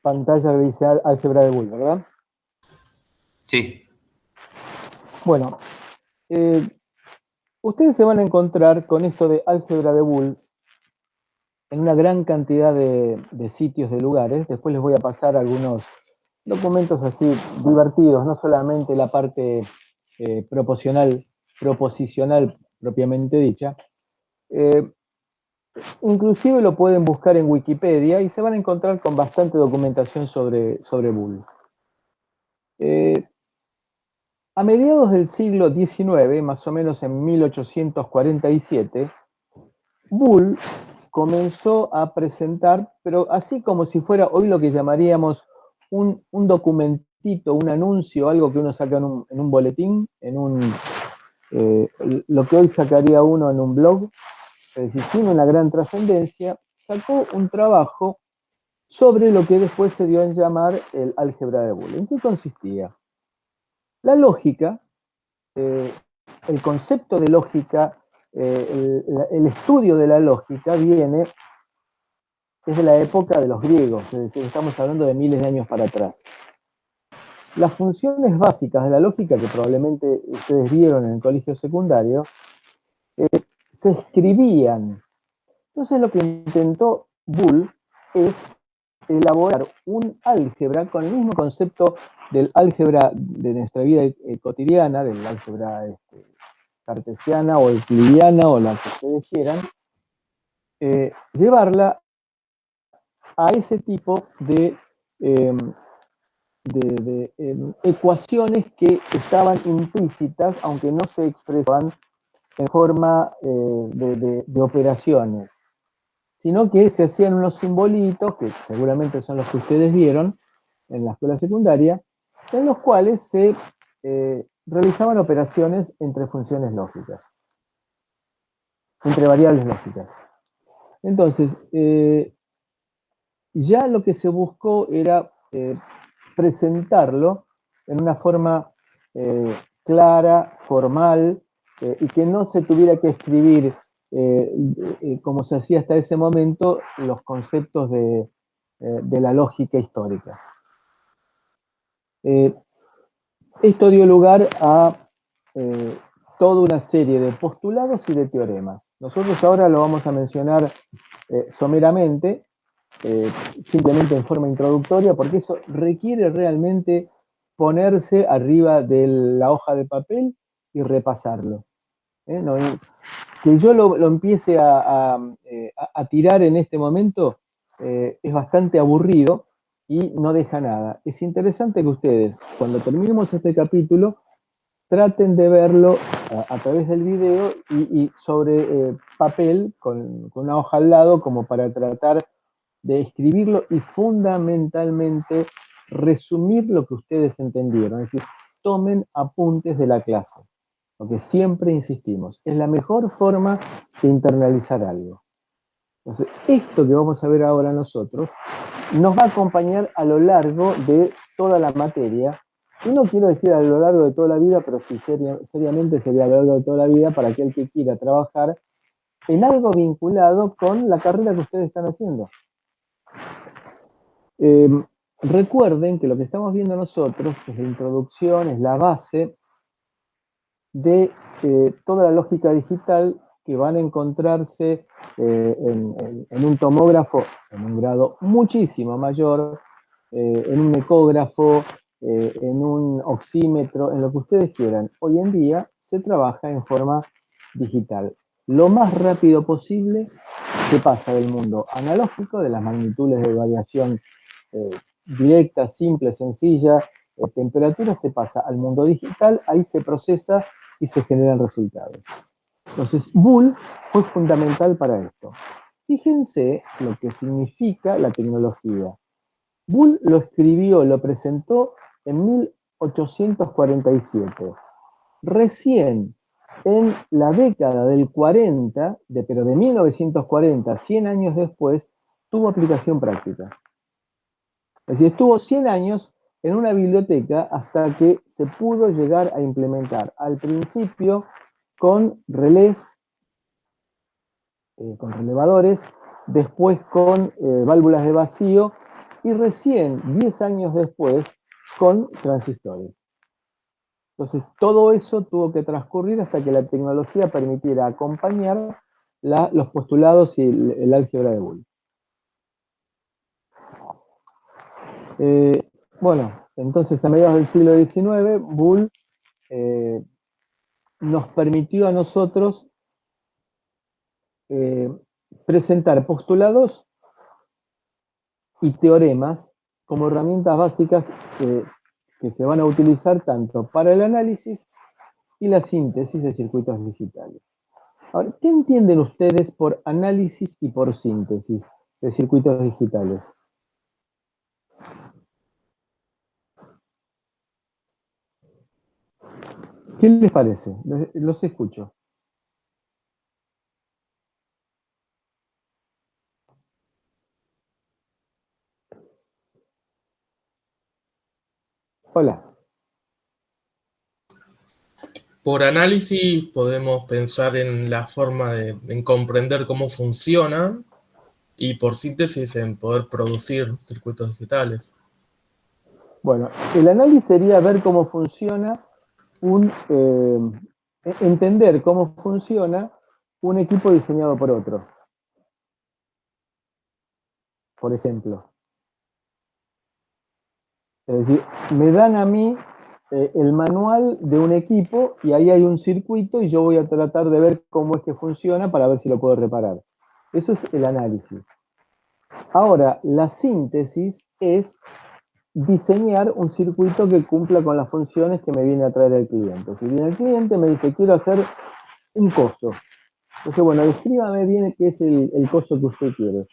pantalla que dice álgebra de Boole, ¿verdad? Sí. Bueno, ustedes se van a encontrar con esto de álgebra de Boole en una gran cantidad de sitios, de lugares. Después les voy a pasar algunos documentos así divertidos, no solamente la parte proposicional propiamente dicha. Inclusive lo pueden buscar en Wikipedia y se van a encontrar con bastante documentación sobre Boole. A mediados del siglo XIX, más o menos en 1847, Boole comenzó a presentar, pero así como si fuera hoy lo que llamaríamos un documentito, un anuncio, algo que uno saca en un boletín, lo que hoy sacaría uno en un blog, es decir, tiene una gran trascendencia, sacó un trabajo sobre lo que después se dio en llamar el álgebra de Boole. ¿En qué consistía? La lógica, el concepto de lógica, el estudio de la lógica viene desde la época de los griegos, es decir, estamos hablando de miles de años para atrás. Las funciones básicas de la lógica, que probablemente ustedes vieron en el colegio secundario, se escribían. Entonces lo que intentó Boole es elaborar un álgebra con el mismo concepto del álgebra de nuestra vida cotidiana, del álgebra cartesiana o euclidiana o la que ustedes quieran, llevarla a ese tipo de ecuaciones que estaban implícitas, aunque no se expresaban en forma de operaciones, sino que se hacían unos simbolitos, que seguramente son los que ustedes vieron en la escuela secundaria, en los cuales se realizaban operaciones entre funciones lógicas, entre variables lógicas. Entonces, ya lo que se buscó era presentarlo en una forma clara, formal, y que no se tuviera que escribir, como se hacía hasta ese momento, los conceptos de la lógica histórica. Esto dio lugar a toda una serie de postulados y de teoremas. Nosotros ahora lo vamos a mencionar someramente, simplemente en forma introductoria, porque eso requiere realmente ponerse arriba de la hoja de papel y repasarlo. No, que yo lo empiece a tirar en este momento es bastante aburrido y no deja nada. Es interesante que ustedes, cuando terminemos este capítulo, traten de verlo a través del video y sobre papel, con una hoja al lado, como para tratar de escribirlo y fundamentalmente resumir lo que ustedes entendieron. Es decir, tomen apuntes de la clase. Lo que siempre insistimos, es la mejor forma de internalizar algo. Entonces, esto que vamos a ver ahora nosotros nos va a acompañar a lo largo de toda la materia. Y no quiero decir a lo largo de toda la vida, pero sí seriamente sería a lo largo de toda la vida para aquel que quiera trabajar en algo vinculado con la carrera que ustedes están haciendo. Recuerden que lo que estamos viendo nosotros es la introducción, es la base de toda la lógica digital que van a encontrarse en un tomógrafo en un grado muchísimo mayor, en un ecógrafo, en un oxímetro, en lo que ustedes quieran. Hoy en día se trabaja en forma digital. Lo más rápido posible se pasa del mundo analógico, de las magnitudes de variación directa, simple, sencilla, temperatura, se pasa al mundo digital, ahí se procesa y se generan resultados. Entonces, Boole fue fundamental para esto. Fíjense lo que significa la tecnología. Boole lo escribió, lo presentó en 1847. Recién en la década del 40, pero de 1940, 100 años después, tuvo aplicación práctica. Es decir, estuvo 100 años en una biblioteca hasta que se pudo llegar a implementar. Al principio con relés, con relevadores, después con válvulas de vacío y recién 10 años después con transistores. Entonces, todo eso tuvo que transcurrir hasta que la tecnología permitiera acompañar los postulados y el álgebra de Boole. Bueno, entonces a mediados del siglo XIX, Boole nos permitió a nosotros presentar postulados y teoremas como herramientas básicas que se van a utilizar tanto para el análisis y la síntesis de circuitos digitales. Ahora, ¿qué entienden ustedes por análisis y por síntesis de circuitos digitales? ¿Qué les parece? Los escucho. Hola. Por análisis podemos pensar en la forma en comprender cómo funciona, y por síntesis en poder producir circuitos digitales. Bueno, el análisis sería ver cómo funciona entender cómo funciona un equipo diseñado por otro. Por ejemplo. Es decir, me dan a mí el manual de un equipo y ahí hay un circuito y yo voy a tratar de ver cómo es que funciona para ver si lo puedo reparar. Eso es el análisis. Ahora, la síntesis es diseñar un circuito que cumpla con las funciones que me viene a traer el cliente. Si viene el cliente me dice, quiero hacer un coso. Entonces, bueno, descríbame bien qué es el coso que usted quiere.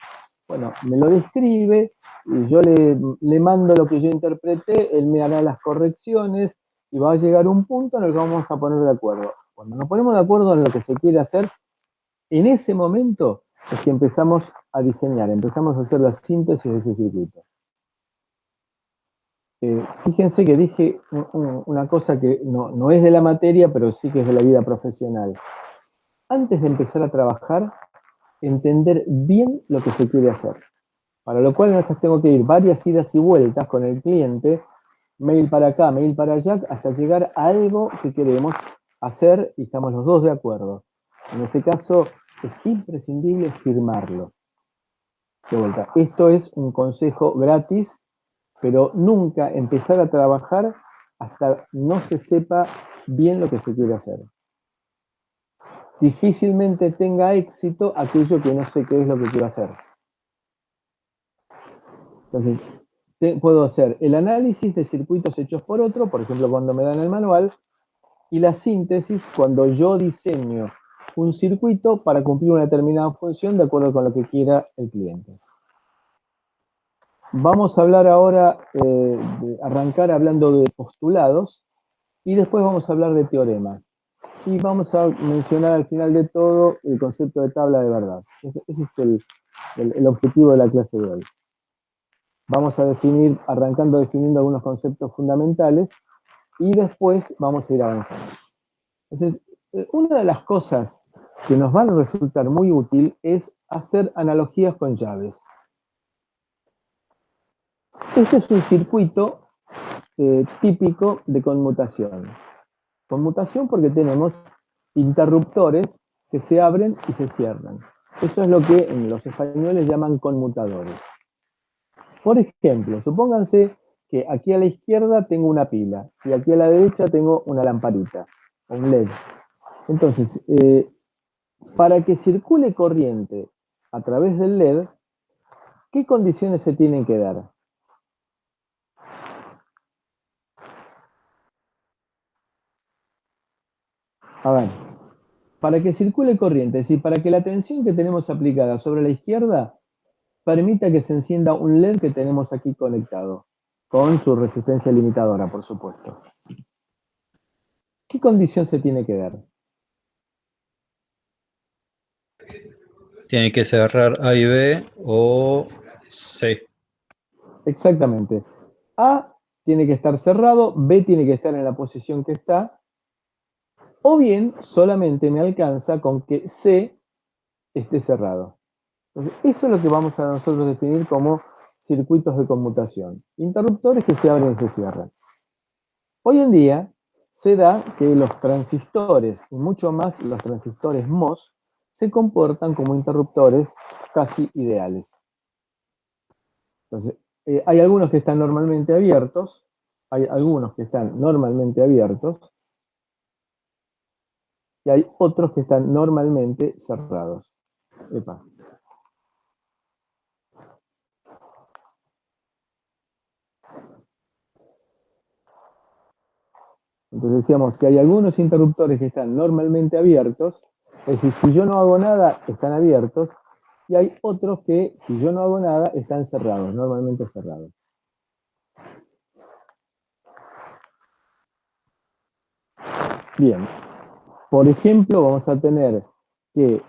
Bueno, me lo describe, y yo le mando lo que yo interpreté, él me hará las correcciones y va a llegar un punto en el que vamos a poner de acuerdo. Cuando nos ponemos de acuerdo en lo que se quiere hacer, en ese momento es que empezamos a diseñar, empezamos a hacer la síntesis de ese circuito. Fíjense que dije una cosa que no es de la materia, pero sí que es de la vida profesional. Antes de empezar a trabajar, entender bien lo que se quiere hacer. Para lo cual, entonces tengo que ir varias idas y vueltas con el cliente, mail para acá, mail para allá, hasta llegar a algo que queremos hacer y estamos los dos de acuerdo. En ese caso, es imprescindible firmarlo. De vuelta, esto es un consejo gratis, pero nunca empezar a trabajar hasta no se sepa bien lo que se quiere hacer. Difícilmente tenga éxito aquello que no sé qué es lo que quiero hacer. Entonces, puedo hacer el análisis de circuitos hechos por otro, por ejemplo, cuando me dan el manual, y la síntesis cuando yo diseño un circuito para cumplir una determinada función de acuerdo con lo que quiera el cliente. Vamos a hablar ahora, arrancar hablando de postulados, y después vamos a hablar de teoremas. Y vamos a mencionar al final de todo el concepto de tabla de verdad. Ese es el objetivo de la clase de hoy. Vamos a definir, arrancando definiendo algunos conceptos fundamentales, y después vamos a ir avanzando. Entonces, una de las cosas que nos van a resultar muy útil es hacer analogías con llaves. Este es un circuito típico de conmutación. Conmutación porque tenemos interruptores que se abren y se cierran. Eso es lo que en los españoles llaman conmutadores. Por ejemplo, supónganse que aquí a la izquierda tengo una pila y aquí a la derecha tengo una lamparita, un LED. Entonces, para que circule corriente a través del LED, ¿qué condiciones se tienen que dar? A ver, para que circule corriente, es decir, para que la tensión que tenemos aplicada sobre la izquierda permita que se encienda un LED que tenemos aquí conectado, con su resistencia limitadora, por supuesto. ¿Qué condición se tiene que dar? Tiene que cerrar A y B o C. Exactamente. A tiene que estar cerrado, B tiene que estar en la posición que está, o bien solamente me alcanza con que C esté cerrado. Entonces, eso es lo que vamos a nosotros definir como circuitos de conmutación, interruptores que se abren y se cierran. Hoy en día se da que los transistores, y mucho más los transistores MOS, se comportan como interruptores casi ideales. Entonces, hay algunos que están normalmente abiertos, y hay otros que están normalmente cerrados. Epa. Entonces decíamos que hay algunos interruptores que están normalmente abiertos, es decir, si yo no hago nada, están abiertos, y hay otros que, si yo no hago nada, están cerrados, normalmente cerrados. Bien, por ejemplo, vamos a tener que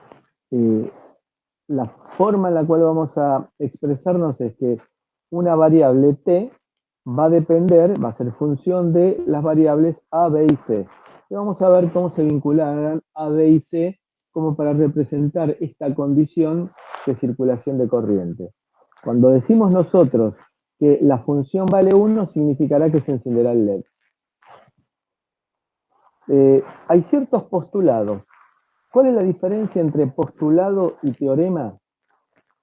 la forma en la cual vamos a expresarnos es que una variable t va a ser función de las variables a, b y c. Y vamos a ver cómo se vincularán a, b y c como para representar esta condición de circulación de corriente. Cuando decimos nosotros que la función vale 1, significará que se encenderá el LED. Hay ciertos postulados. ¿Cuál es la diferencia entre postulado y teorema?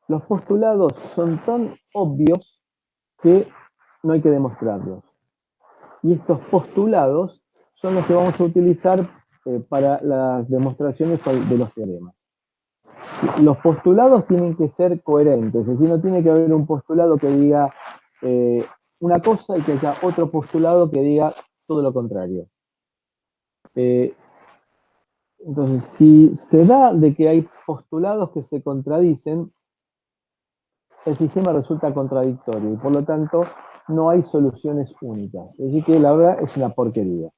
Los postulados son tan obvios que no hay que demostrarlos. Y estos postulados son los que vamos a utilizar para las demostraciones de los teoremas. Los postulados tienen que ser coherentes, es decir, no tiene que haber un postulado que diga una cosa y que haya otro postulado que diga todo lo contrario. Entonces, si se da de que hay postulados que se contradicen, el sistema resulta contradictorio y por lo tanto no hay soluciones únicas. Es decir, que la verdad es una porquería.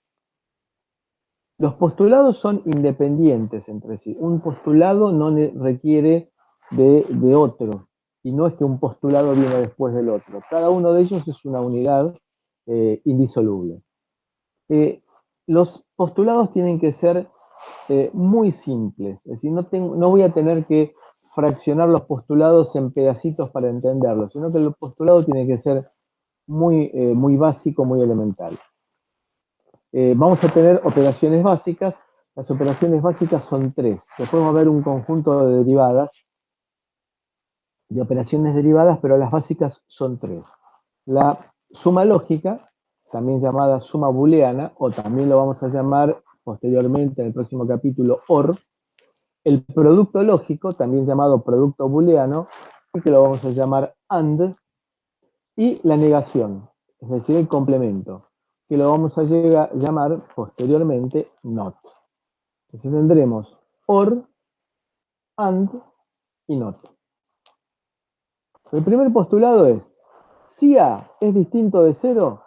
Los postulados son independientes entre sí. Un postulado no requiere de otro. Y no es que un postulado viene después del otro. Cada uno de ellos es una unidad indisoluble. Los postulados tienen que ser muy simples. Es decir, no voy a tener que fraccionar los postulados en pedacitos para entenderlos, sino que el postulado tiene que ser muy básico, muy elemental. Vamos a tener operaciones básicas. Las operaciones básicas son 3. Después va a haber un conjunto de derivadas, de operaciones derivadas, pero las básicas son 3. La suma lógica, también llamada suma booleana, o también lo vamos a llamar posteriormente en el próximo capítulo OR. El producto lógico, también llamado producto booleano, y que lo vamos a llamar AND. Y la negación, es decir, el complemento, que lo vamos a llamar posteriormente NOT. Entonces tendremos OR, AND y NOT. El primer postulado es, si A es distinto de 0,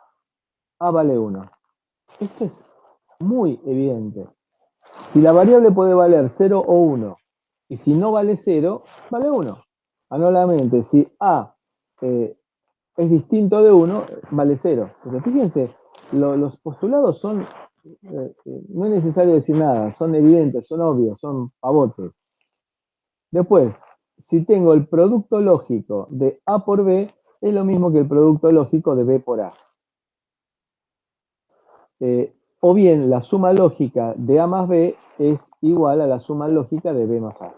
A vale 1. Esto es muy evidente. Si la variable puede valer 0 o 1, y si no vale 0, vale 1. Análogamente, si A es distinto de 1, vale 0. Porque fíjense, los postulados son, no es necesario decir nada, son evidentes, son obvios, son pavotes. Después, si tengo el producto lógico de A por B, es lo mismo que el producto lógico de B por A. O bien, la suma lógica de A más B es igual a la suma lógica de B más A.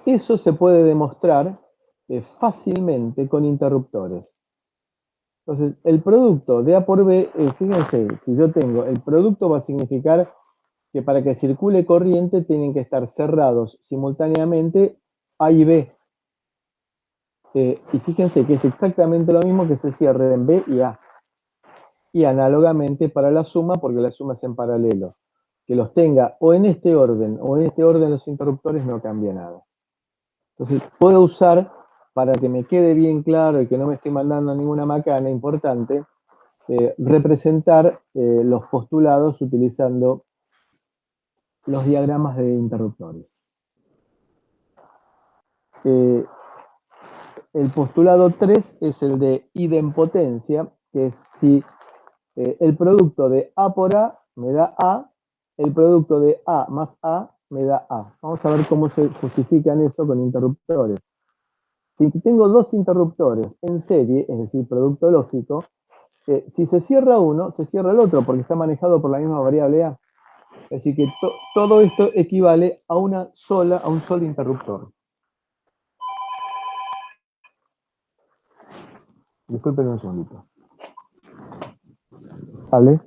Eso se puede demostrar fácilmente con interruptores. Entonces, el producto de A por B, fíjense, si yo tengo, el producto va a significar que para que circule corriente tienen que estar cerrados simultáneamente A y B. Y fíjense que es exactamente lo mismo que se cierren B y A. Y análogamente para la suma, porque la suma es en paralelo. Que los tenga o en este orden o en este orden los interruptores no cambia nada. Entonces, puedo usar, para que me quede bien claro y que no me esté mandando ninguna macana importante, representar los postulados utilizando los diagramas de interruptores. El postulado 3 es el de idempotencia, que es si el producto de A por A me da A, el producto de A más A me da A. Vamos a ver cómo se justifican eso con interruptores. Si tengo dos interruptores en serie, es decir, producto lógico, si se cierra uno, se cierra el otro, porque está manejado por la misma variable A. Así que todo esto equivale a un solo interruptor. Disculpen un segundito. ¿Vale?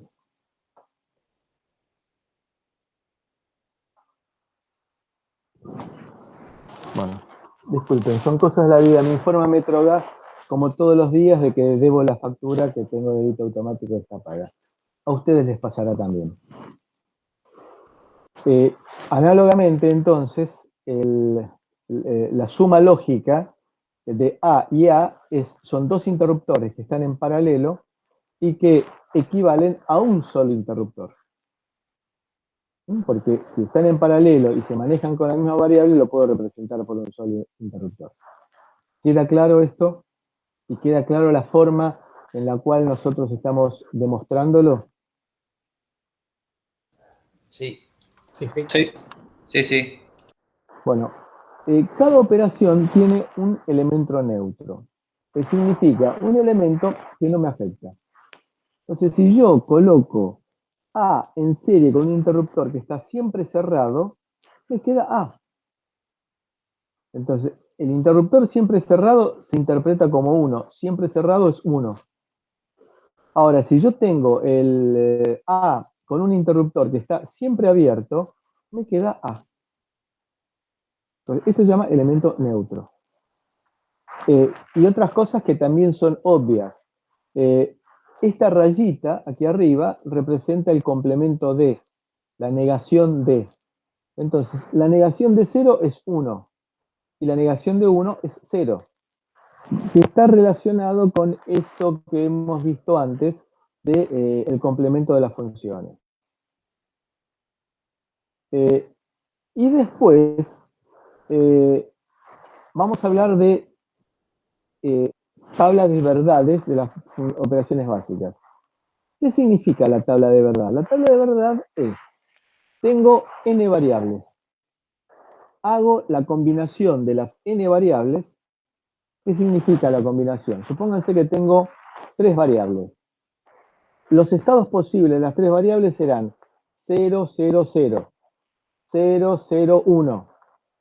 Bueno, disculpen, son cosas de la vida. Me informa Metrogas, como todos los días, de que debo la factura que tengo de débito automático de esta paga. A ustedes les pasará también. Análogamente, entonces, la suma lógica de A y A son dos interruptores que están en paralelo y que equivalen a un solo interruptor. Porque si están en paralelo y se manejan con la misma variable, lo puedo representar por un solo interruptor. ¿Queda claro esto? ¿Y queda claro la forma en la cual nosotros estamos demostrándolo? Sí. Sí. Sí. Sí, sí. Bueno, cada operación tiene un elemento neutro, que significa un elemento que no me afecta. Entonces, si yo coloco A en serie con un interruptor que está siempre cerrado, me queda A. Entonces, el interruptor siempre cerrado se interpreta como 1, siempre cerrado es 1. Ahora, si yo tengo el A con un interruptor que está siempre abierto, me queda A. Entonces, esto se llama elemento neutro. Y otras cosas que también son obvias. Esta rayita aquí arriba representa el complemento de, la negación de. Entonces, la negación de 0 es 1 y la negación de 1 es 0. Que está relacionado con eso que hemos visto antes de, el complemento de las funciones. Y después vamos a hablar de tabla de verdades de las operaciones básicas. ¿Qué significa la tabla de verdad? La tabla de verdad es, tengo n variables, hago la combinación de las n variables. ¿Qué significa la combinación? Supónganse que tengo 3 variables. Los estados posibles de las 3 variables serán 0, 0, 0, 0, 0, 1,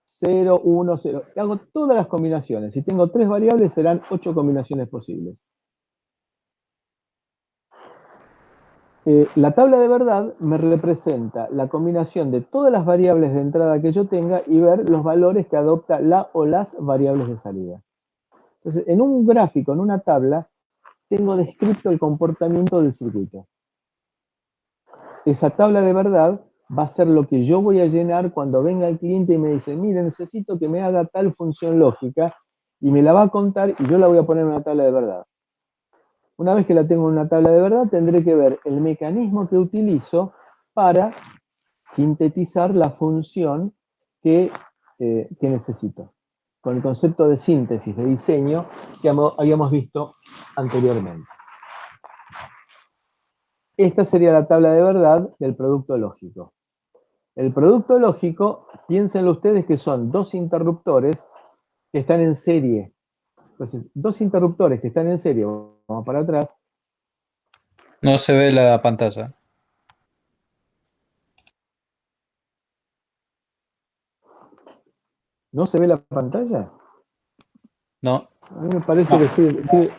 0, 1, 0. Hago todas las combinaciones. Si tengo 3 variables, serán 8 combinaciones posibles. La tabla de verdad me representa la combinación de todas las variables de entrada que yo tenga y ver los valores que adopta la o las variables de salida. Entonces, en un gráfico, en una tabla, tengo descrito el comportamiento del circuito. Esa tabla de verdad va a ser lo que yo voy a llenar cuando venga el cliente y me dice, mire, necesito que me haga tal función lógica, y me la va a contar y yo la voy a poner en una tabla de verdad. Una vez que la tengo en una tabla de verdad, tendré que ver el mecanismo que utilizo para sintetizar la función que necesito, con el concepto de síntesis, de diseño, que habíamos visto anteriormente. Esta sería la tabla de verdad del producto lógico. El producto lógico, piénsenlo ustedes que son dos interruptores que están en serie. Entonces, dos interruptores que están en serie, vamos para atrás. No se ve la pantalla. ¿No se ve la pantalla? No. A mí me parece No.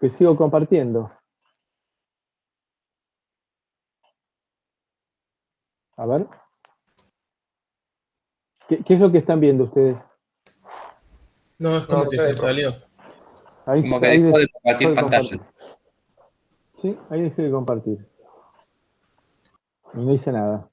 que sigo compartiendo. A ver. ¿Qué es lo que están viendo ustedes? No, es como que se salió. Como que Ahí dejó de dejó compartir de pantalla. compartir. Sí, ahí dejé de compartir. Y no hice nada.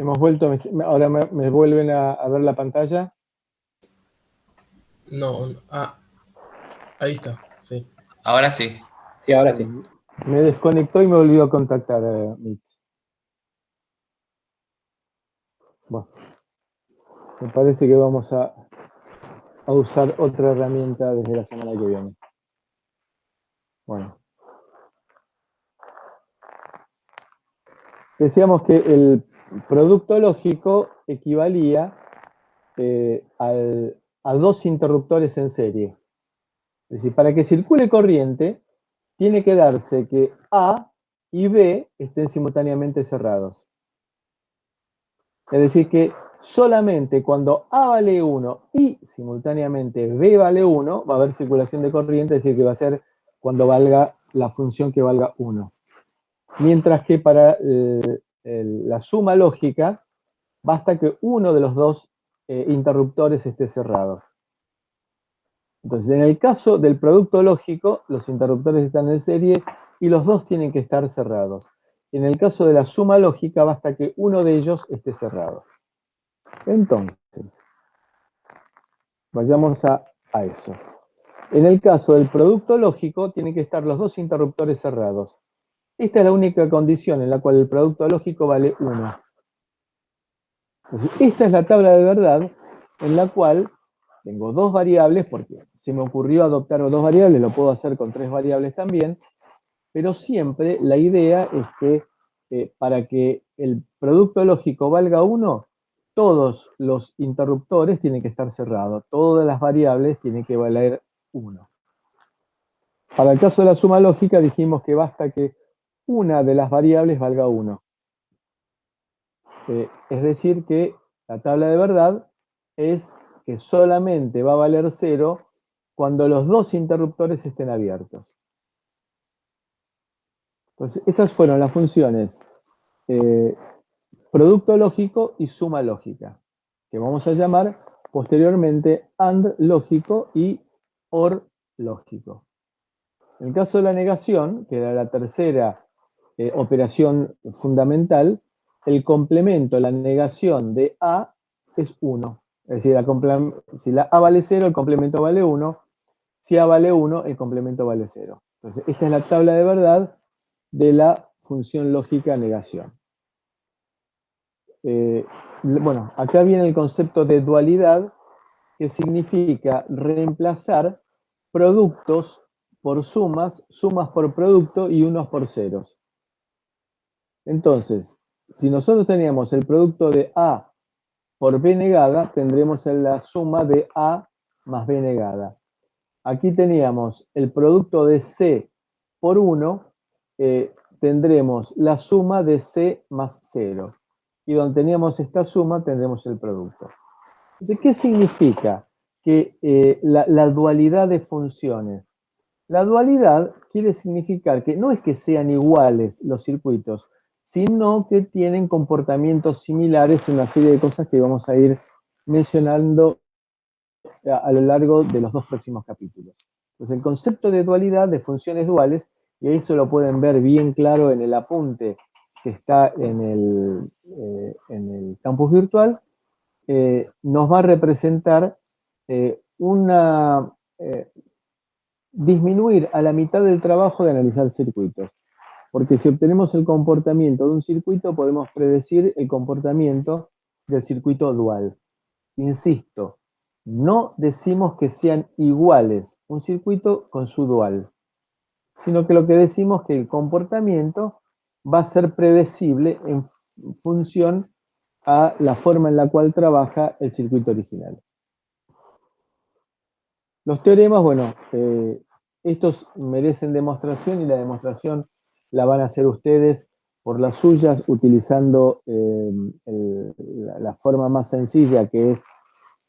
Hemos vuelto, ahora me vuelven a ver la pantalla. No, ahí está, sí. Ahora sí. Sí, ahora sí. Me desconectó y me volvió a contactar Meet. Bueno, me parece que vamos a usar otra herramienta desde la semana que viene. Bueno. Decíamos que el producto lógico equivalía a dos interruptores en serie. Es decir, para que circule corriente, tiene que darse que A y B estén simultáneamente cerrados. Es decir, que solamente cuando A vale 1 y simultáneamente B vale 1, va a haber circulación de corriente, es decir, que va a ser cuando valga la función que valga 1. Mientras que para la suma lógica, basta que uno de los dos interruptores esté cerrado. Entonces, en el caso del producto lógico, los interruptores están en serie y los dos tienen que estar cerrados. En el caso de la suma lógica, basta que uno de ellos esté cerrado. Entonces, vayamos a eso. En el caso del producto lógico, tienen que estar los dos interruptores cerrados. Esta es la única condición en la cual el producto lógico vale 1. Entonces, esta es la tabla de verdad en la cual tengo dos variables, porque se me ocurrió adoptar dos variables, lo puedo hacer con tres variables también, pero siempre la idea es que para que el producto lógico valga 1, todos los interruptores tienen que estar cerrados, todas las variables tienen que valer 1. Para el caso de la suma lógica dijimos que basta que una de las variables valga 1. Es decir que la tabla de verdad es que solamente va a valer 0 cuando los dos interruptores estén abiertos. Entonces, esas fueron las funciones producto lógico y suma lógica, que vamos a llamar posteriormente AND lógico y OR lógico. En el caso de la negación, que era la tercera operación fundamental, el complemento, la negación de A es 1. Es decir, si la A vale 0, el complemento vale 1. Si A vale 1, el complemento vale 0. Entonces, esta es la tabla de verdad de la función lógica negación. Bueno, acá viene el concepto de dualidad, que significa reemplazar productos por sumas, sumas por producto y unos por ceros. Entonces, si nosotros teníamos el producto de A por B negada, tendremos la suma de A más B negada. Aquí teníamos el producto de C por 1, tendremos la suma de C más 0. Y donde teníamos esta suma, tendremos el producto. Entonces, ¿qué significa la dualidad de funciones? La dualidad quiere significar que no es que sean iguales los circuitos, sino que tienen comportamientos similares en una serie de cosas que vamos a ir mencionando a lo largo de los dos próximos capítulos. Entonces, el concepto de dualidad de funciones duales, y eso lo pueden ver bien claro en el apunte que está en el campus virtual, nos va a representar disminuir a la mitad del trabajo de analizar circuitos. Porque si obtenemos el comportamiento de un circuito, podemos predecir el comportamiento del circuito dual. Insisto, no decimos que sean iguales un circuito con su dual, sino que lo que decimos es que el comportamiento va a ser predecible en función a la forma en la cual trabaja el circuito original. Los teoremas, bueno, estos merecen demostración y la demostración la van a hacer ustedes por las suyas utilizando la forma más sencilla, que es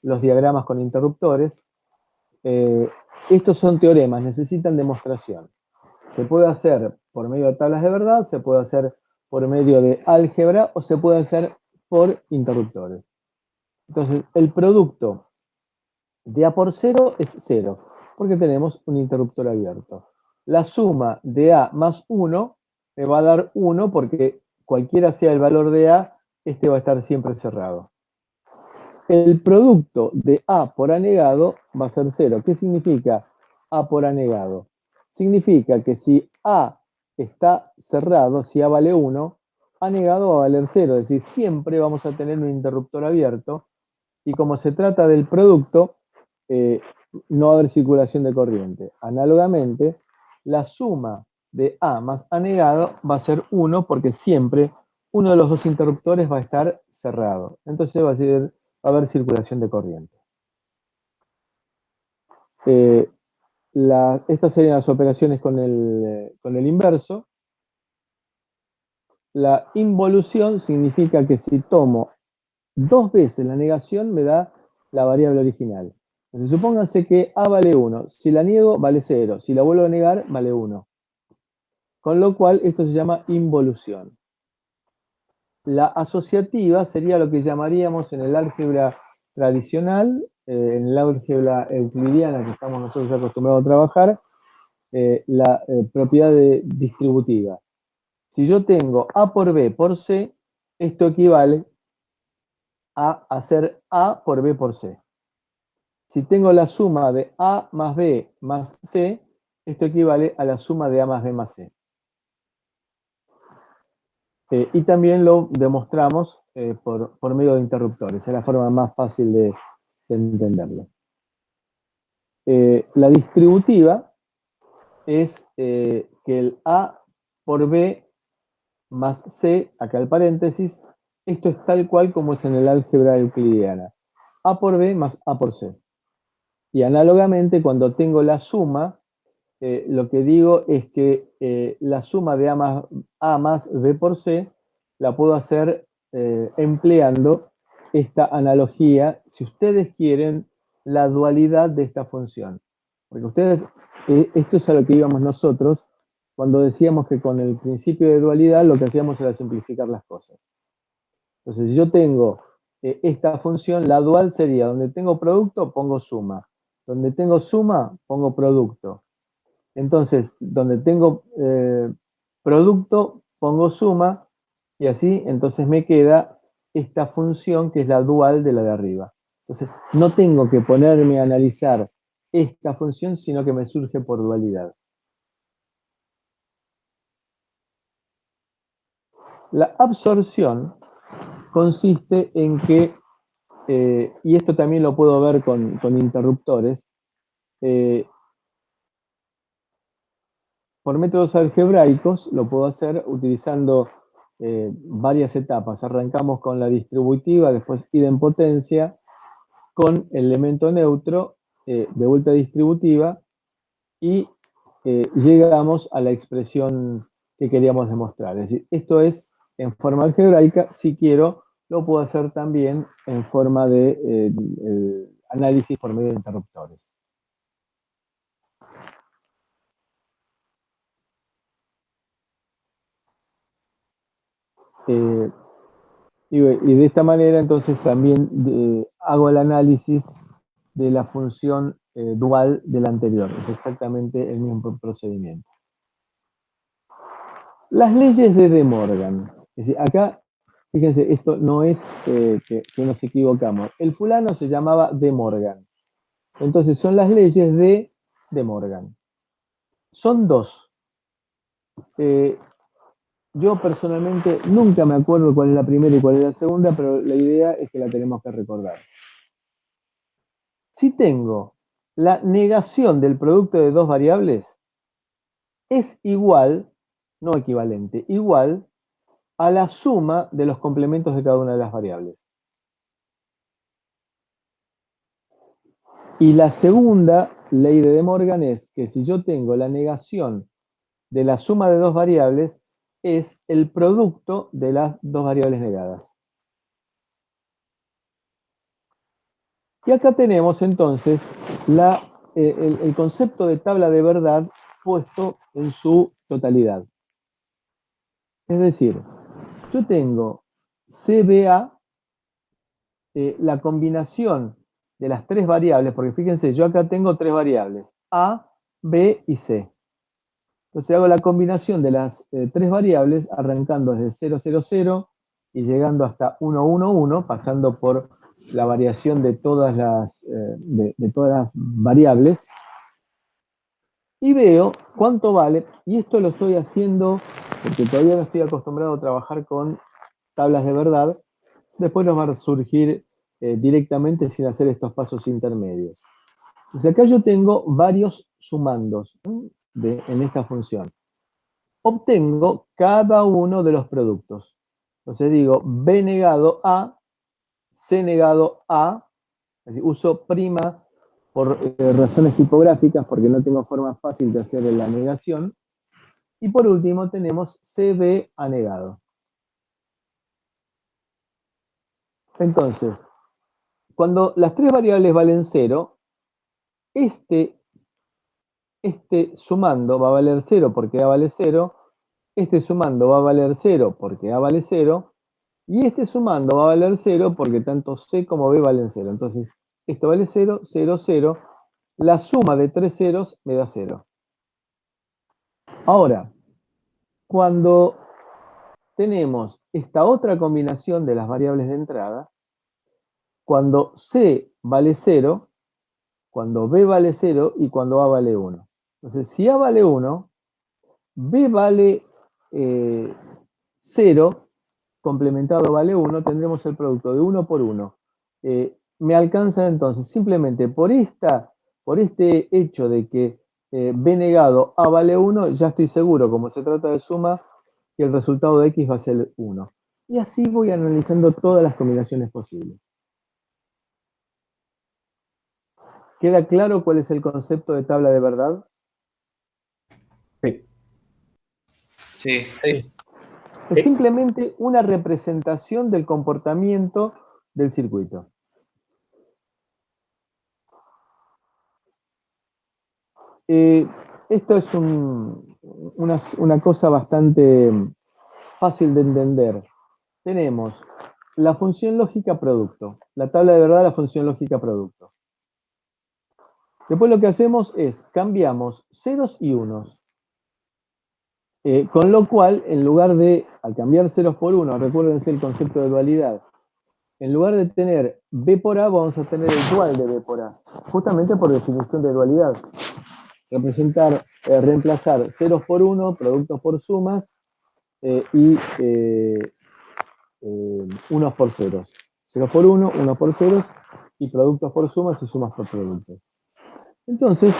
los diagramas con interruptores. Estos son teoremas, necesitan demostración. Se puede hacer por medio de tablas de verdad, se puede hacer por medio de álgebra o se puede hacer por interruptores. Entonces, el producto de A por 0 es 0, porque tenemos un interruptor abierto. La suma de A más 1 me va a dar 1 porque cualquiera sea el valor de A, este va a estar siempre cerrado. El producto de A por A negado va a ser 0. ¿Qué significa A por A negado? Significa que si A está cerrado, si A vale 1, A negado va a valer 0. Es decir, siempre vamos a tener un interruptor abierto y como se trata del producto, no va a haber circulación de corriente. Análogamente, la suma de A más A negado va a ser 1 porque siempre uno de los dos interruptores va a estar cerrado. Entonces va a haber circulación de corriente. Estas serían las operaciones con el inverso. La involución significa que si tomo 2 veces la negación me da la variable original. Entonces supónganse que A vale 1. Si la niego, vale 0. Si la vuelvo a negar, vale 1. Con lo cual, esto se llama involución. La asociativa sería lo que llamaríamos en el álgebra tradicional, en el álgebra euclidiana que estamos nosotros acostumbrados a trabajar, la propiedad distributiva. Si yo tengo A por B por C, esto equivale a hacer A por B por C. Si tengo la suma de A más B más C, esto equivale a la suma de A más B más C. Y también lo demostramos por medio de interruptores. Es la forma más fácil de entenderlo. La distributiva es que el A por B más C, acá el paréntesis, esto es tal cual como es en el álgebra euclidiana. A por B más A por C. Y análogamente, cuando tengo la suma, lo que digo es que la suma de A más B por C la puedo hacer empleando esta analogía, si ustedes quieren, la dualidad de esta función. Porque ustedes, esto es a lo que íbamos nosotros cuando decíamos que con el principio de dualidad lo que hacíamos era simplificar las cosas. Entonces, si yo tengo esta función, la dual sería, donde tengo producto, pongo suma. Donde tengo suma, pongo producto. Entonces, donde tengo producto, pongo suma, y así, entonces me queda esta función que es la dual de la de arriba. Entonces, no tengo que ponerme a analizar esta función, sino que me surge por dualidad. La absorción consiste en que, y esto también lo puedo ver con interruptores, por métodos algebraicos lo puedo hacer utilizando varias etapas. Arrancamos con la distributiva, después idempotencia, con el elemento neutro, de vuelta distributiva, y llegamos a la expresión que queríamos demostrar. Es decir, esto es en forma algebraica. Si quiero, lo puedo hacer también en forma de análisis por medio de interruptores. Y de esta manera entonces también hago el análisis de la función dual de la anterior. Es exactamente el mismo procedimiento. Las leyes de De Morgan. Es decir, acá, fíjense, esto no es que nos equivocamos. El fulano se llamaba De Morgan. Entonces son las leyes de De Morgan. Son dos. Yo personalmente nunca me acuerdo cuál es la primera y cuál es la segunda, pero la idea es que la tenemos que recordar. Si tengo la negación del producto de dos variables, es igual, no equivalente, igual a la suma de los complementos de cada una de las variables. Y la segunda ley de De Morgan es que si yo tengo la negación de la suma de dos variables, es el producto de las dos variables negadas. Y acá tenemos entonces el concepto de tabla de verdad puesto en su totalidad. Es decir, yo tengo CBA, la combinación de las tres variables, porque fíjense, yo acá tengo tres variables, A, B y C. Entonces hago la combinación de las tres variables arrancando desde 0, 0, 0, y llegando hasta 1, 1, 1, pasando por la variación de todas las variables, y veo cuánto vale, y esto lo estoy haciendo porque todavía no estoy acostumbrado a trabajar con tablas de verdad. Después nos va a surgir directamente sin hacer estos pasos intermedios. Entonces acá yo tengo varios sumandos en esta función. Obtengo cada uno de los productos. Entonces digo B negado A, C negado A, es decir, uso prima por razones tipográficas porque no tengo forma fácil de hacer la negación. Y por último tenemos CB anegado. Entonces, cuando las tres variables valen 0, este sumando va a valer 0 porque A vale 0, este sumando va a valer 0 porque A vale 0, y este sumando va a valer 0 porque tanto C como B valen 0. Entonces, esto vale 0, 0, 0. La suma de tres ceros me da 0. Ahora, cuando tenemos esta otra combinación de las variables de entrada, cuando C vale 0, cuando B vale 0 y cuando A vale 1. Entonces, si A vale 1, B vale 0, complementado vale 1, tendremos el producto de 1 por 1. Me alcanza entonces simplemente por este hecho de que B negado A vale 1, ya estoy seguro, como se trata de suma, que el resultado de X va a ser 1. Y así voy analizando todas las combinaciones posibles. ¿Queda claro cuál es el concepto de tabla de verdad? Sí. Sí. Es simplemente una representación del comportamiento del circuito. Esto es una cosa bastante fácil de entender. Tenemos la función lógica producto, la tabla de verdad, la función lógica producto. Después lo que hacemos es cambiamos ceros y unos. Con lo cual, en lugar de, al cambiar ceros por 1, recuérdense el concepto de dualidad, en lugar de tener B por A, vamos a tener el dual de B por A, justamente por definición de dualidad. Reemplazar ceros por 1, productos por sumas, y unos por ceros. Ceros por 1, unos por ceros, y productos por sumas y sumas por productos. Entonces,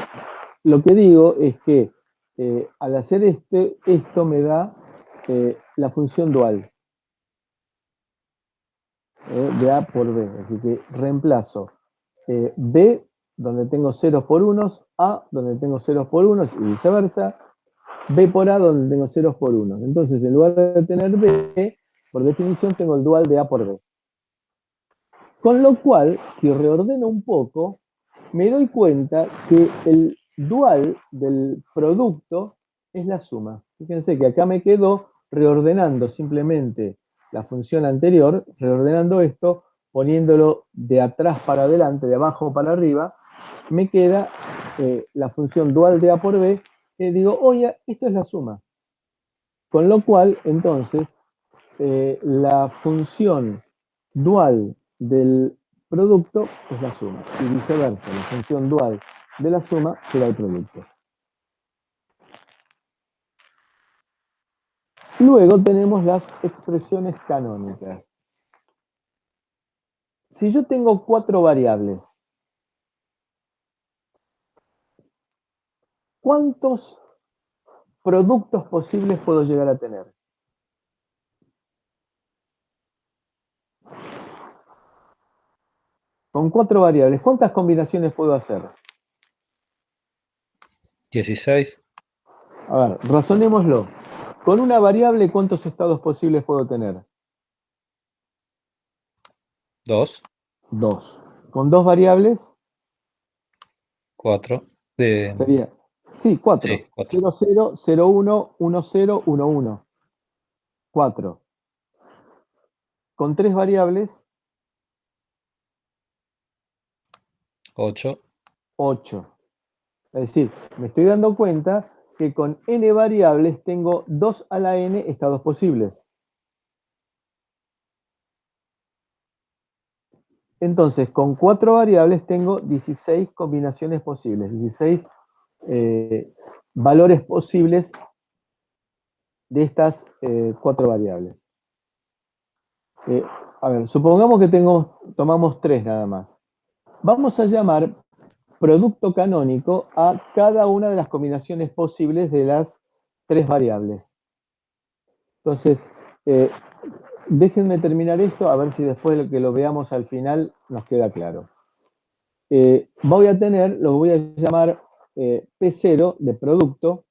lo que digo es que al hacer esto me da la función dual de A por B. Así que reemplazo B, donde tengo ceros por unos, A, donde tengo ceros por unos, y viceversa, B por A, donde tengo ceros por unos. Entonces, en lugar de tener B, por definición tengo el dual de A por B. Con lo cual, si reordeno un poco, me doy cuenta que el dual del producto es la suma. Fíjense que acá me quedo reordenando simplemente la función anterior, reordenando esto, poniéndolo de atrás para adelante, de abajo para arriba, me queda la función dual de A por B, que digo, oye, esto es la suma. Con lo cual, entonces, la función dual del producto es la suma, y viceversa, la función dual de la suma será el producto. Luego tenemos las expresiones canónicas. Si yo tengo 4 variables, ¿cuántos productos posibles puedo llegar a tener? Con 4 variables, ¿cuántas combinaciones puedo hacer? 16. A ver, razonémoslo. Con una variable, ¿cuántos estados posibles puedo tener? 2. 2. Con 2 variables, 4. sería, sí, 4. Sí, 4. 0, 0, 0, 1, 1, 0, 1, 1. 4. Con 3 variables, 8. 8. Es decir, me estoy dando cuenta que con n variables tengo 2 a la n estados posibles. Entonces, con 4 variables tengo 16 combinaciones posibles, 16 valores posibles de estas 4 variables. A ver, supongamos que tomamos 3 nada más. Vamos a llamar producto canónico a cada una de las combinaciones posibles de las 3 variables. Entonces, déjenme terminar esto, a ver si después de que lo veamos al final nos queda claro. Voy a tener, lo voy a llamar P0 de producto,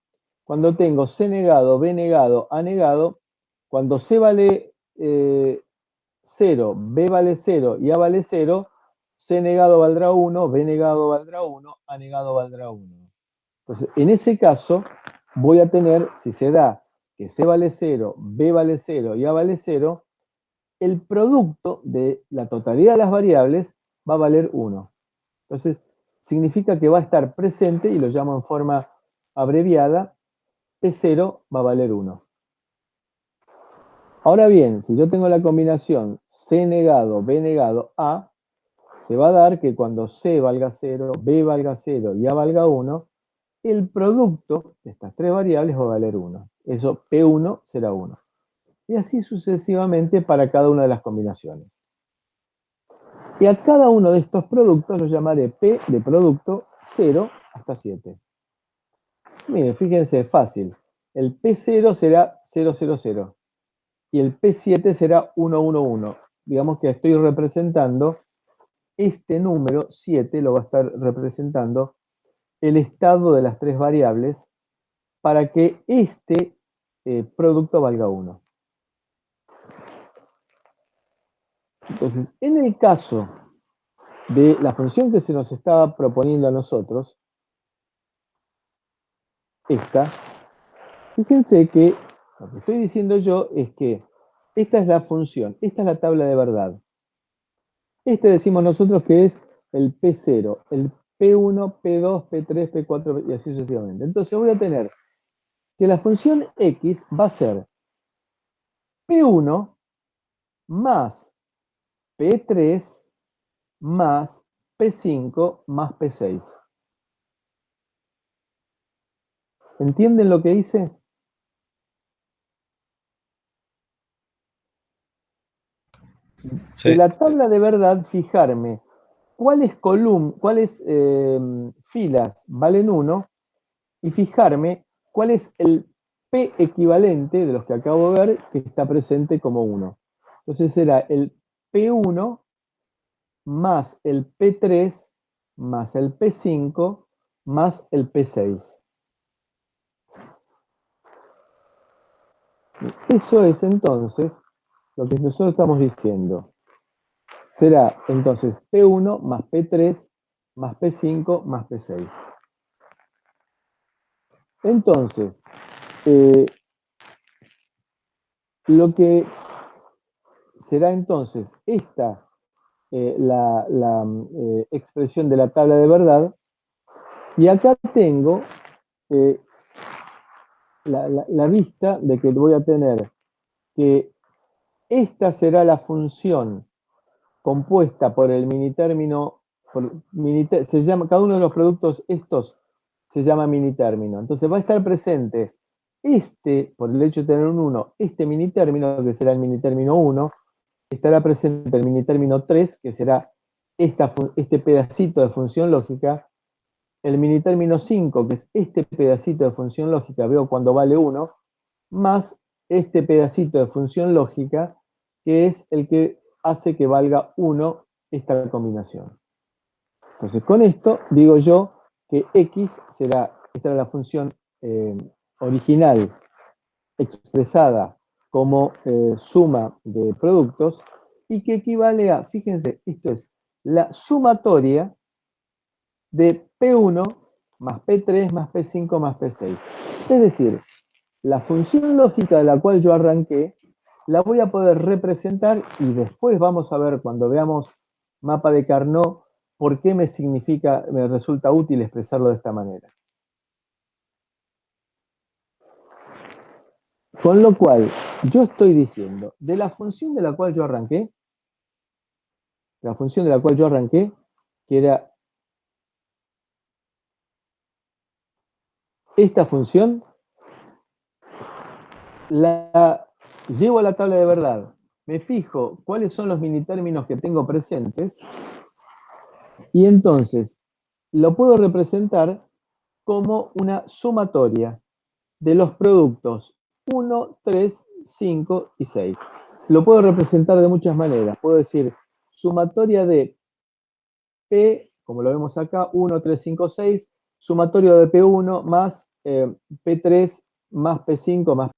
cuando tengo C negado, B negado, A negado, cuando C vale 0, B vale 0 y A vale 0, C negado valdrá 1, B negado valdrá 1, A negado valdrá 1. Entonces, en ese caso, voy a tener, si se da que C vale 0, B vale 0 y A vale 0, el producto de la totalidad de las variables va a valer 1. Entonces, significa que va a estar presente, y lo llamo en forma abreviada, P0 va a valer 1. Ahora bien, si yo tengo la combinación C negado, B negado, A, se va a dar que cuando C valga 0, B valga 0 y A valga 1, el producto de estas 3 variables va a valer 1. Eso, P1 será 1. Y así sucesivamente para cada una de las combinaciones. Y a cada uno de estos productos lo llamaré P de producto 0 hasta 7. Miren, fíjense, es fácil. El P0 será 000 y el P7 será 111. Digamos que estoy representando este número 7, lo va a estar representando el estado de las 3 variables para que este producto valga 1. Entonces, en el caso de la función que se nos estaba proponiendo a nosotros, esta, fíjense que lo que estoy diciendo yo es que esta es la función, esta es la tabla de verdad. Este decimos nosotros que es el P0, el P1, P2, P3, P4 y así sucesivamente. Entonces voy a tener que la función X va a ser P1 más P3 más P5 más P6. ¿Entienden lo que hice? Sí. De la tabla de verdad, fijarme cuáles filas valen 1 y fijarme cuál es el P equivalente de los que acabo de ver que está presente como 1. Entonces será el P1 más el P3 más el P5 más el P6. Eso es entonces lo que nosotros estamos diciendo. Será entonces P1 más P3 más P5 más P6. Entonces, lo que será entonces esta, la expresión de la tabla de verdad, y acá tengo la vista de que voy a tener que esta será la función compuesta por el minitérmino, se llama, cada uno de los productos estos se llama minitérmino. Entonces va a estar presente por el hecho de tener un 1, este minitérmino, que será el minitérmino 1, estará presente el minitérmino 3, que será este pedacito de función lógica, el minitérmino 5, que es este pedacito de función lógica, veo cuando vale 1, más este pedacito de función lógica, que es el que hace que valga 1 esta combinación. Entonces, con esto digo yo que X esta era la función original expresada como suma de productos y que equivale a, fíjense, esto es la sumatoria de P1 más P3 más P5 más P6. Es decir, la función lógica de la cual yo arranqué, la voy a poder representar y después vamos a ver cuando veamos mapa de Carnot por qué me resulta útil expresarlo de esta manera. Con lo cual, yo estoy diciendo, de la función de la cual yo arranqué, la función de la cual yo arranqué, que era esta función, la llevo a la tabla de verdad, me fijo cuáles son los minitérminos que tengo presentes y entonces lo puedo representar como una sumatoria de los productos 1, 3, 5 y 6. Lo puedo representar de muchas maneras. Puedo decir sumatoria de P, como lo vemos acá, 1, 3, 5, 6, sumatorio de P1 más P3 más P5 más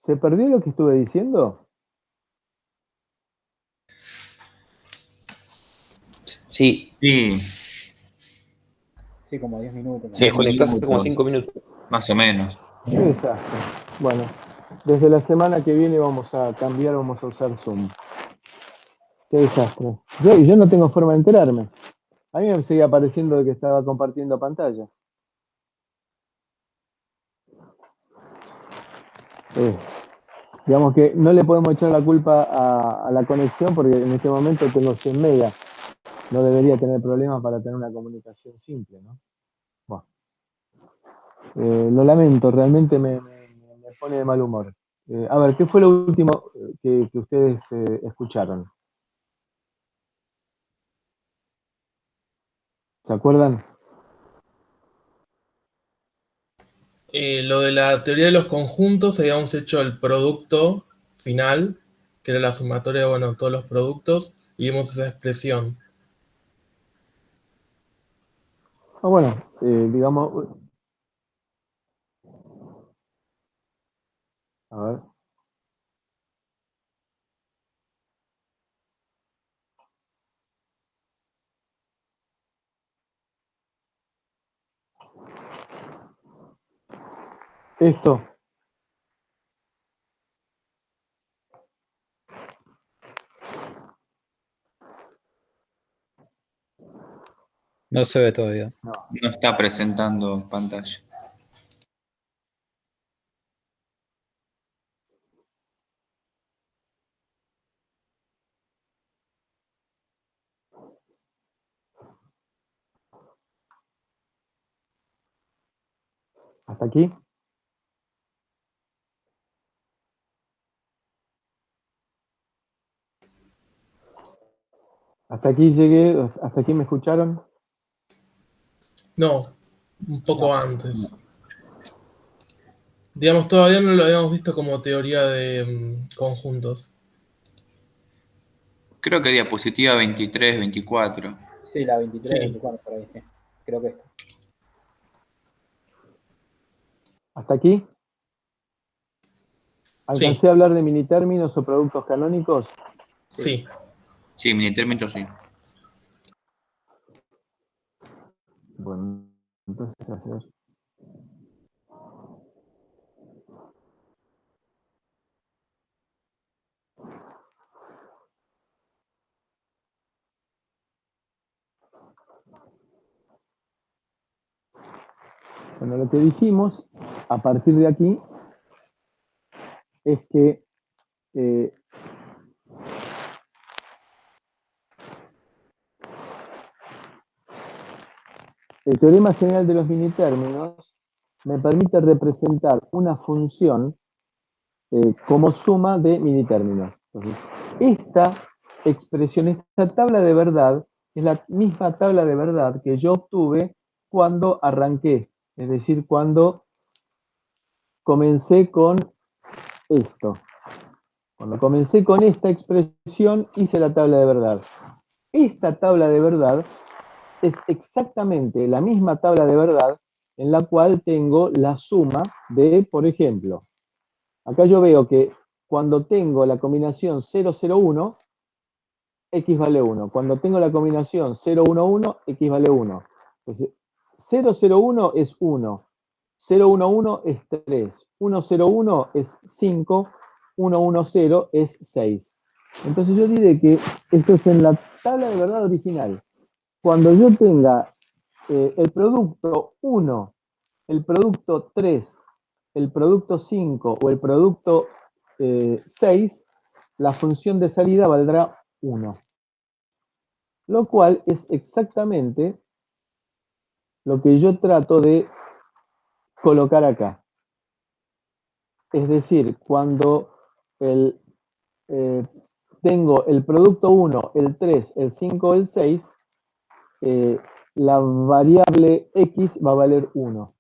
¿Se perdió lo que estuve diciendo? Sí. Sí, Sí, como 10 minutos. Se desconectó hace como minutos. 5 minutos. Más o menos. Qué desastre. Bueno, desde la semana que viene vamos a cambiar, vamos a usar Zoom. Qué desastre. Yo no tengo forma de enterarme. A mí me seguía apareciendo de que estaba compartiendo pantalla. Digamos que no le podemos echar la culpa a la conexión porque en este momento tengo 100 megas. No debería tener problemas para tener una comunicación simple, ¿no? Bueno, lo lamento, realmente me pone de mal humor. A ver, ¿qué fue lo último que ustedes escucharon? ¿Se acuerdan? Lo de la teoría de los conjuntos, habíamos hecho el producto final, que era la sumatoria de bueno, todos los productos, y vimos esa expresión. Bueno, digamos, a ver. Esto, No se ve todavía. no. No está presentando pantalla. ¿Hasta aquí? ¿Hasta aquí llegué? ¿Hasta aquí me escucharon? No, un poco No. antes. Digamos, todavía no lo habíamos visto como teoría de conjuntos. Creo que diapositiva 23, 24. Sí, la 23, Sí. 24, por ahí, sí. Creo que esta. ¿Hasta aquí? Sí, ¿Alcancé a hablar de minitérminos o productos canónicos? sí. Sí, mini término sí. Bueno, entonces hacer. Bueno, lo que dijimos a partir de aquí es que el teorema general de los minitérminos me permite representar una función como suma de minitérminos. Entonces, esta expresión, esta tabla de verdad, es la misma tabla de verdad que yo obtuve cuando arranqué, es decir, cuando comencé con esto. Cuando comencé con esta expresión, hice la tabla de verdad. Esta tabla de verdad es exactamente la misma tabla de verdad en la cual tengo la suma de, por ejemplo, acá yo veo que cuando tengo la combinación 001, x vale 1. Cuando tengo la combinación 011, x vale 1. Entonces, 001 es 1, 011 es 3, 101 es 5, 110 es 6. Entonces yo diré que esto es en la tabla de verdad original. Cuando yo tenga el producto 1, el producto 3, el producto 5 o el producto 6, la función de salida valdrá 1. Lo cual es exactamente lo que yo trato de colocar acá. Es decir, cuando tengo el producto 1, el 3, el 5, el 6, la variable x va a valer 1.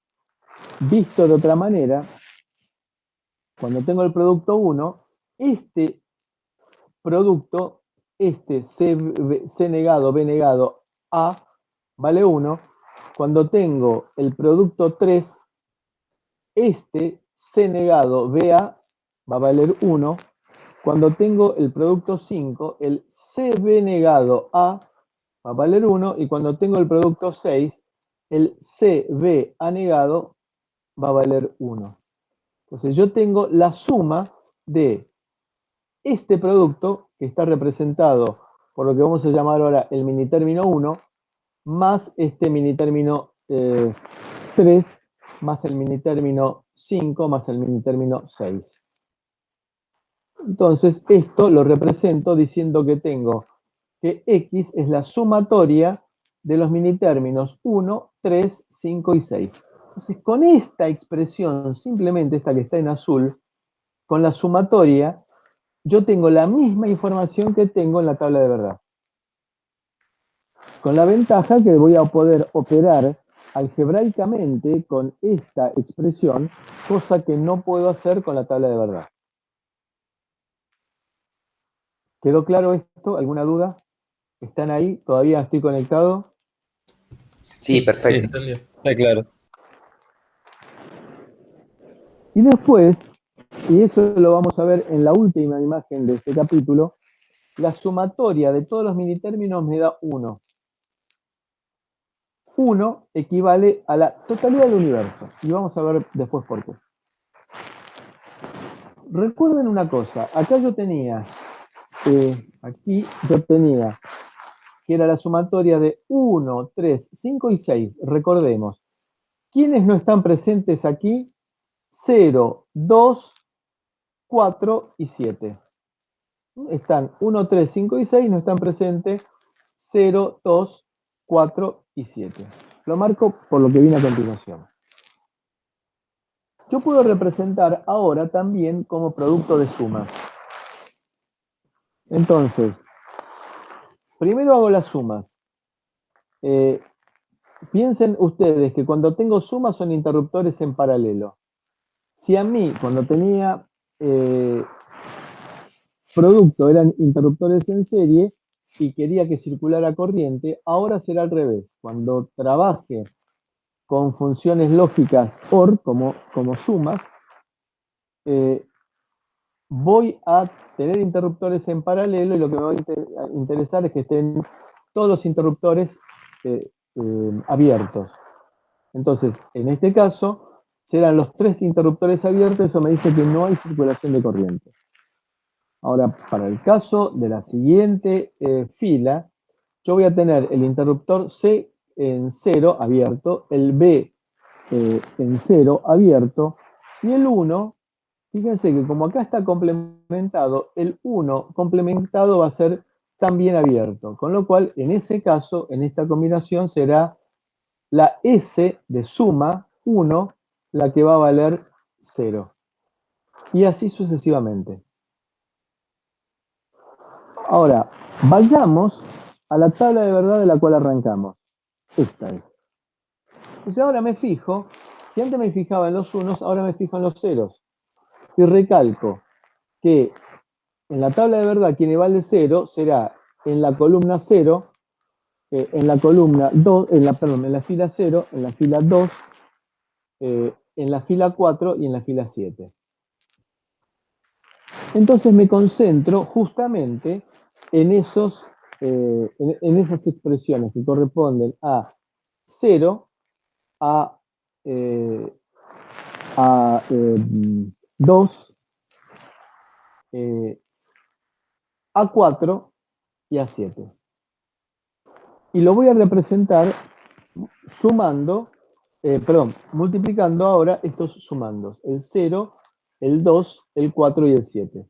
Visto de otra manera, cuando tengo el producto 1, este producto, este C negado, B negado, A, vale 1. Cuando tengo el producto 3, este C negado, BA, va a valer 1. Cuando tengo el producto 5, el CB negado A va a valer 1. Y cuando tengo el producto 6, el CB negado va a valer 1. Entonces yo tengo la suma de este producto, que está representado por lo que vamos a llamar ahora el minitérmino 1, más este minitérmino 3, más el minitérmino 5, más el minitérmino 6. Entonces, esto lo represento diciendo que tengo que X es la sumatoria de los minitérminos 1, 3, 5 y 6. Entonces, con esta expresión, simplemente esta que está en azul, con la sumatoria, yo tengo la misma información que tengo en la tabla de verdad. Con la ventaja que voy a poder operar algebraicamente con esta expresión, cosa que no puedo hacer con la tabla de verdad. ¿Quedó claro esto? ¿Alguna duda? ¿Están ahí? ¿Todavía estoy conectado? Sí, perfecto. Entendió. Está claro. Y después, y eso lo vamos a ver en la última imagen de este capítulo, la sumatoria de todos los minitérminos me da 1. 1 equivale a la totalidad del universo. Y vamos a ver después por qué. Recuerden una cosa, acá yo tenía, aquí yo tenía, que era la sumatoria de 1, 3, 5 y 6. Recordemos, ¿quiénes no están presentes aquí? 0, 2, 4 y 7. Están 1, 3, 5 y 6, no están presentes 0, 2, 4 y 7. Lo marco por lo que viene a continuación. Yo puedo representar ahora también como producto de sumas. Entonces, primero hago las sumas. Piensen ustedes que cuando tengo sumas son interruptores en paralelo. Si a mí, cuando tenía producto, eran interruptores en serie y quería que circulara corriente, ahora será al revés. Cuando trabaje con funciones lógicas OR, como sumas, voy a tener interruptores en paralelo y lo que me va a interesar es que estén todos los interruptores abiertos. Entonces, en este caso, serán los 3 interruptores abiertos, eso me dice que no hay circulación de corriente. Ahora, para el caso de la siguiente fila, yo voy a tener el interruptor C en 0 abierto, el B en 0 abierto, y el 1, fíjense que como acá está complementado, el 1 complementado va a ser también abierto, con lo cual, en ese caso, en esta combinación será la S de suma 1 la que va a valer 0. Y así sucesivamente. Ahora, vayamos a la tabla de verdad de la cual arrancamos. Esta es. Entonces ahora me fijo, si antes me fijaba en los unos, ahora me fijo en los ceros. Y recalco que en la tabla de verdad quien vale 0 será en la columna 0, en la columna 2, en la fila 0, en la fila 2, en la fila 4 y en la fila 7. Entonces me concentro justamente en esas expresiones que corresponden a 0, a 2, a 4 y a 7. Y lo voy a representar sumando, multiplicando ahora estos sumandos, el 0, el 2, el 4 y el 7.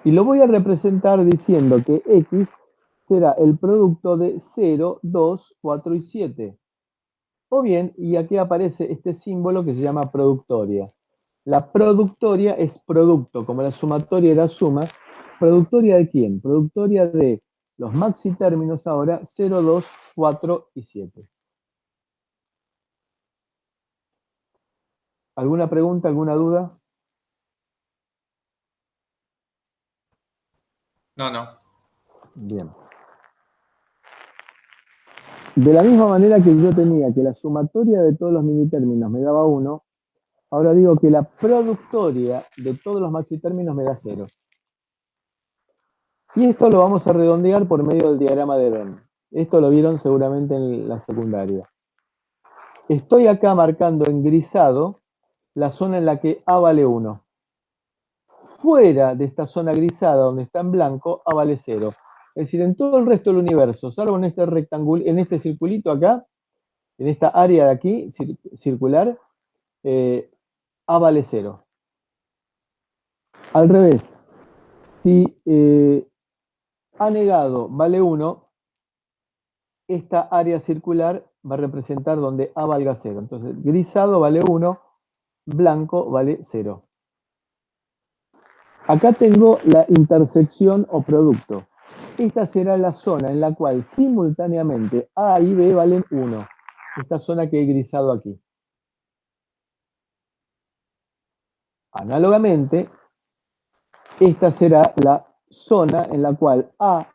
Y lo voy a representar diciendo que X será el producto de 0, 2, 4 y 7. O bien, y aquí aparece este símbolo que se llama productoria. La productoria es producto, como la sumatoria era suma. ¿Productoria de quién? Productoria de los maxi términos ahora 0, 2, 4 y 7. ¿Alguna pregunta, alguna duda? No. Bien. De la misma manera que yo tenía que la sumatoria de todos los minitérminos me daba 1, ahora digo que la productoria de todos los maxitérminos me da 0. Y esto lo vamos a redondear por medio del diagrama de Venn. Esto lo vieron seguramente en la secundaria. Estoy acá marcando en grisado la zona en la que A vale 1. Fuera de esta zona grisada donde está en blanco, A vale 0. Es decir, en todo el resto del universo, salvo en este rectángulo, en este circulito acá, en esta área de aquí, circular, A vale 0. Al revés, si A negado vale 1, esta área circular va a representar donde A valga 0. Entonces, grisado vale 1, blanco vale 0. Acá tengo la intersección o producto. Esta será la zona en la cual simultáneamente A y B valen 1. Esta zona que he grisado aquí. Análogamente, esta será la zona en la cual A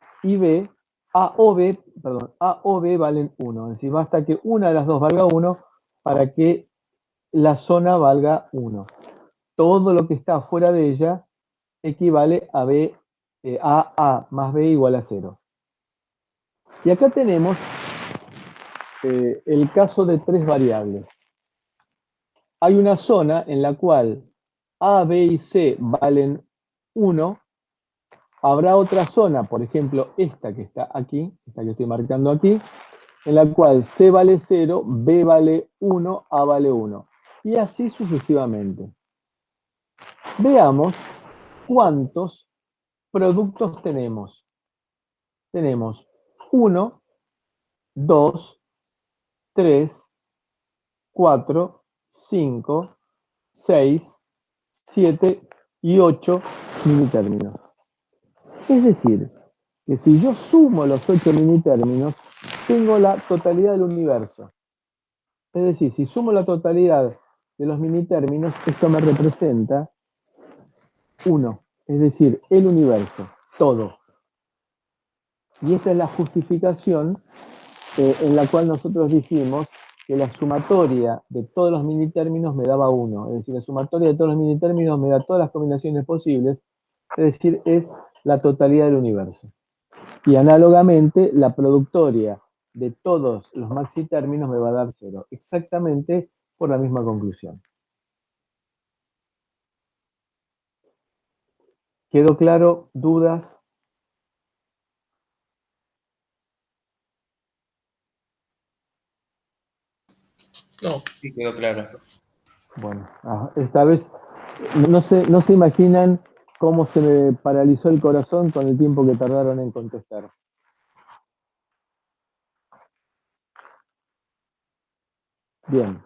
o B valen 1. Es decir, basta que una de las dos valga 1 para que la zona valga 1. Todo lo que está fuera de ella equivale a A más B igual a 0. Y acá tenemos el caso de 3 variables. Hay una zona en la cual A, B y C valen 1. Habrá otra zona, por ejemplo, esta que está aquí, esta que estoy marcando aquí, en la cual C vale 0, B vale 1, A vale 1. Y así sucesivamente. Veamos cuántos productos tenemos. Tenemos 1, 2, 3, 4, 5, 6, 7 y 8 minitérminos. Es decir, que si yo sumo los 8 minitérminos, tengo la totalidad del universo. Es decir, si sumo la totalidad de los minitérminos, esto me representa 1, es decir, el universo, todo. Y esta es la justificación en la cual nosotros dijimos que la sumatoria de todos los minitérminos me daba 1. Es decir, la sumatoria de todos los minitérminos me da todas las combinaciones posibles, es decir, es la totalidad del universo. Y análogamente, la productoria de todos los maxitérminos me va a dar 0, exactamente por la misma conclusión. ¿Quedó claro? ¿Dudas? No, Sí, quedó claro. Bueno, esta vez no se imaginan cómo se me paralizó el corazón con el tiempo que tardaron en contestar. Bien.